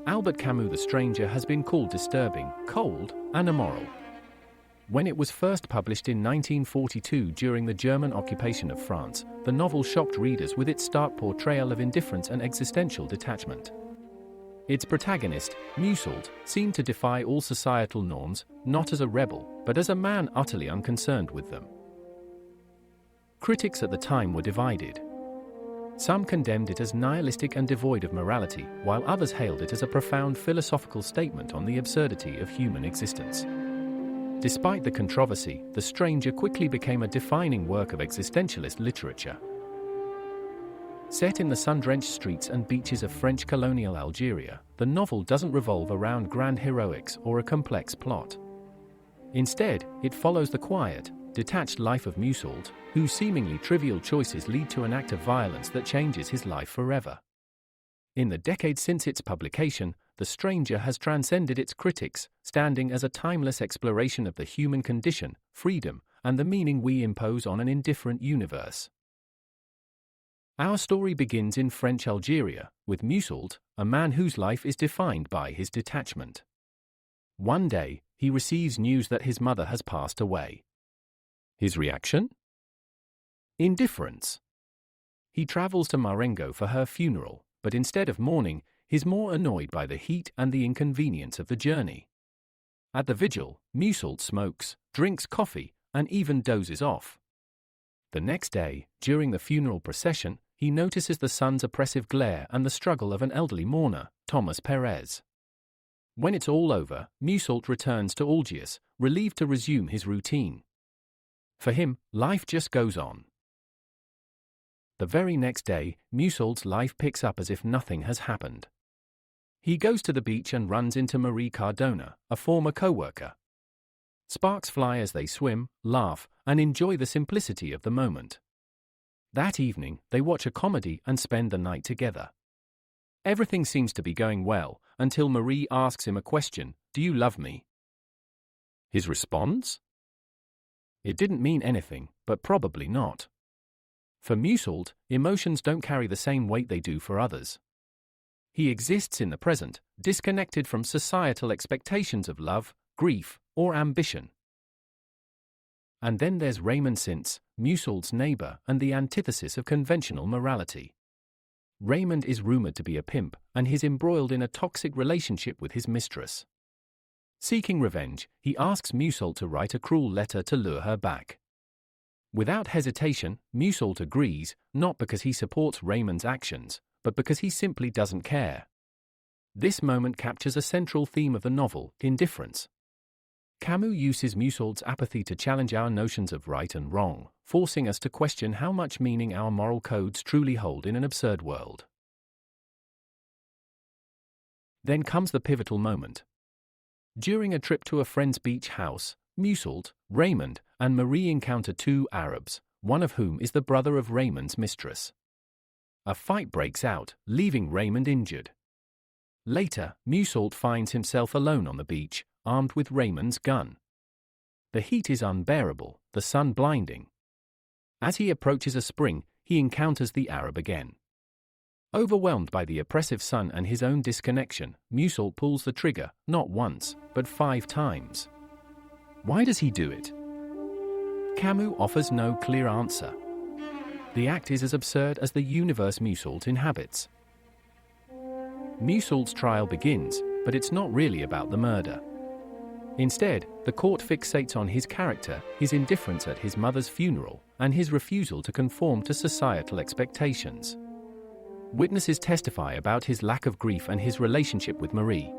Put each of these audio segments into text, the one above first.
Albert Camus The Stranger has been called disturbing, cold, and immoral. When it was first published in 1942 during the German occupation of France, the novel shocked readers with its stark portrayal of indifference and existential detachment. Its protagonist, Meursault, seemed to defy all societal norms, not as a rebel, but as a man utterly unconcerned with them. Critics at the time were divided. Some condemned it as nihilistic and devoid of morality, while others hailed it as a profound philosophical statement on the absurdity of human existence. Despite the controversy, The Stranger quickly became a defining work of existentialist literature. Set in the sun-drenched streets and beaches of French colonial Algeria, the novel doesn't revolve around grand heroics or a complex plot. Instead, it follows the quiet, detached life of Meursault, whose seemingly trivial choices lead to an act of violence that changes his life forever. In the decades since its publication, The Stranger has transcended its critics, standing as a timeless exploration of the human condition, freedom, and the meaning we impose on an indifferent universe. Our story begins in French Algeria, with Meursault, a man whose life is defined by his detachment. One day, he receives news that his mother has passed away. His reaction? Indifference. He travels to Marengo for her funeral, but instead of mourning, he's more annoyed by the heat and the inconvenience of the journey. At the vigil, Meursault smokes, drinks coffee, and even dozes off. The next day, during the funeral procession, he notices the sun's oppressive glare and the struggle of an elderly mourner, Thomas Perez. When it's all over, Meursault returns to Algiers, relieved to resume his routine. For him, life just goes on. The very next day, Meursault's life picks up as if nothing has happened. He goes to the beach and runs into Marie Cardona, a former co-worker. Sparks fly as they swim, laugh, and enjoy the simplicity of the moment. That evening, they watch a comedy and spend the night together. Everything seems to be going well, until Marie asks him a question: "Do you love me?" His response? It didn't mean anything, but probably not. For Meursault, emotions don't carry the same weight they do for others. He exists in the present, disconnected from societal expectations of love, grief, or ambition. And then there's Raymond Sintz, Meursault's neighbor and the antithesis of conventional morality. Raymond is rumored to be a pimp, and he's embroiled in a toxic relationship with his mistress. Seeking revenge, he asks Meursault to write a cruel letter to lure her back. Without hesitation, Meursault agrees, not because he supports Raymond's actions, but because he simply doesn't care. This moment captures a central theme of the novel, indifference. Camus uses Meursault's apathy to challenge our notions of right and wrong, forcing us to question how much meaning our moral codes truly hold in an absurd world. Then comes the pivotal moment. During a trip to a friend's beach house, Meursault, Raymond, and Marie encounter two Arabs, one of whom is the brother of Raymond's mistress. A fight breaks out, leaving Raymond injured. Later, Meursault finds himself alone on the beach, armed with Raymond's gun. The heat is unbearable, the sun blinding. As he approaches a spring, he encounters the Arab again. Overwhelmed by the oppressive sun and his own disconnection, Meursault pulls the trigger, not once, but 5 times. Why does he do it? Camus offers no clear answer. The act is as absurd as the universe Meursault inhabits. Meursault's trial begins, but it's not really about the murder. Instead, the court fixates on his character, his indifference at his mother's funeral, and his refusal to conform to societal expectations. Witnesses testify about his lack of grief and his relationship with Marie.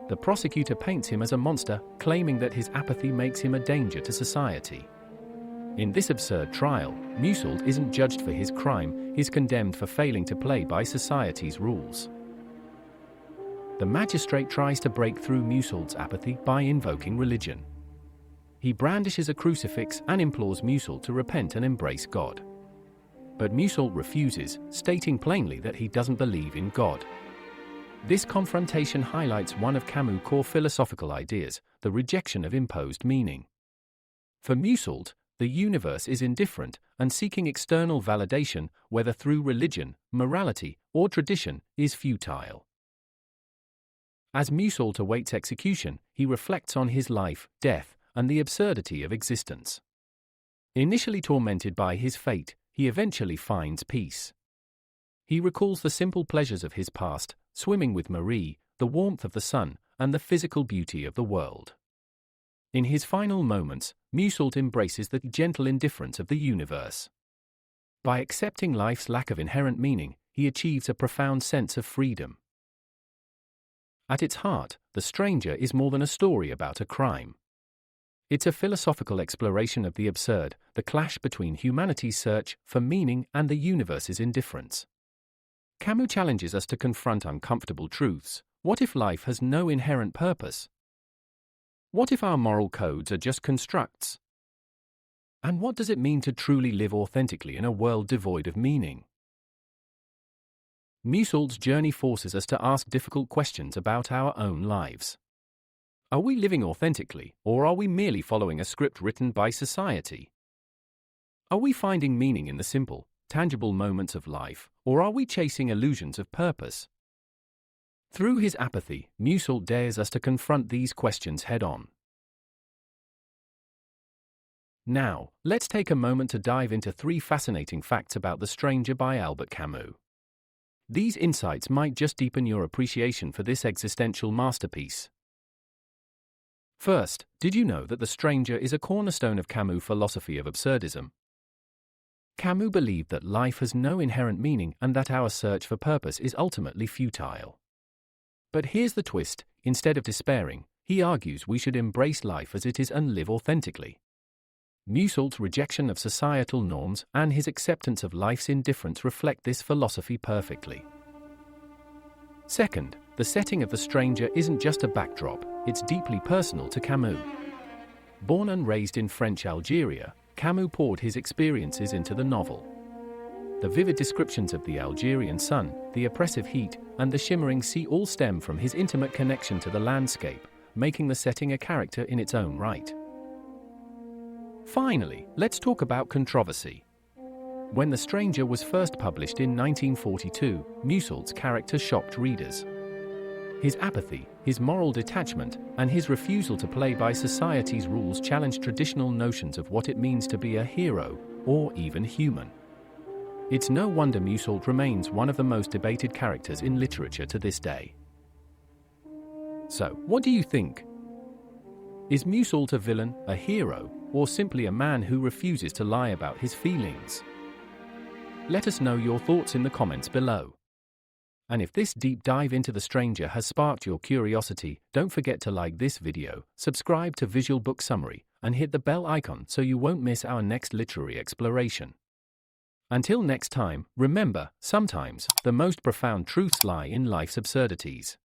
The prosecutor paints him as a monster, claiming that his apathy makes him a danger to society. In this absurd trial, Meursault isn't judged for his crime, he's condemned for failing to play by society's rules. The magistrate tries to break through Meursault's apathy by invoking religion. He brandishes a crucifix and implores Meursault to repent and embrace God. But Meursault refuses, stating plainly that he doesn't believe in God. This confrontation highlights one of Camus' core philosophical ideas, the rejection of imposed meaning. For Meursault, the universe is indifferent, and seeking external validation, whether through religion, morality, or tradition, is futile. As Meursault awaits execution, he reflects on his life, death, and the absurdity of existence. Initially tormented by his fate, he eventually finds peace. He recalls the simple pleasures of his past, swimming with Marie, the warmth of the sun, and the physical beauty of the world. In his final moments, Meursault embraces the gentle indifference of the universe. By accepting life's lack of inherent meaning, he achieves a profound sense of freedom. At its heart, The Stranger is more than a story about a crime. It's a philosophical exploration of the absurd, the clash between humanity's search for meaning and the universe's indifference. Camus challenges us to confront uncomfortable truths. What if life has no inherent purpose? What if our moral codes are just constructs? And what does it mean to truly live authentically in a world devoid of meaning? Meursault's journey forces us to ask difficult questions about our own lives. Are we living authentically, or are we merely following a script written by society? Are we finding meaning in the simple, tangible moments of life, or are we chasing illusions of purpose? Through his apathy, Meursault dares us to confront these questions head-on. Now, let's take a moment to dive into 3 fascinating facts about The Stranger by Albert Camus. These insights might just deepen your appreciation for this existential masterpiece. First, did you know that The Stranger is a cornerstone of Camus' philosophy of absurdism? Camus believed that life has no inherent meaning and that our search for purpose is ultimately futile. But here's the twist: instead of despairing, he argues we should embrace life as it is and live authentically. Meursault's rejection of societal norms and his acceptance of life's indifference reflect this philosophy perfectly. Second, the setting of The Stranger isn't just a backdrop, it's deeply personal to Camus. Born and raised in French Algeria, Camus poured his experiences into the novel. The vivid descriptions of the Algerian sun, the oppressive heat, and the shimmering sea all stem from his intimate connection to the landscape, making the setting a character in its own right. Finally, let's talk about controversy. When The Stranger was first published in 1942, Meursault's character shocked readers. His apathy, his moral detachment, and his refusal to play by society's rules challenged traditional notions of what it means to be a hero, or even human. It's no wonder Meursault remains one of the most debated characters in literature to this day. So, what do you think? Is Meursault a villain, a hero, or simply a man who refuses to lie about his feelings? Let us know your thoughts in the comments below. And if this deep dive into The Stranger has sparked your curiosity, don't forget to like this video, subscribe to Visual Book Summary, and hit the bell icon so you won't miss our next literary exploration. Until next time, remember, sometimes the most profound truths lie in life's absurdities.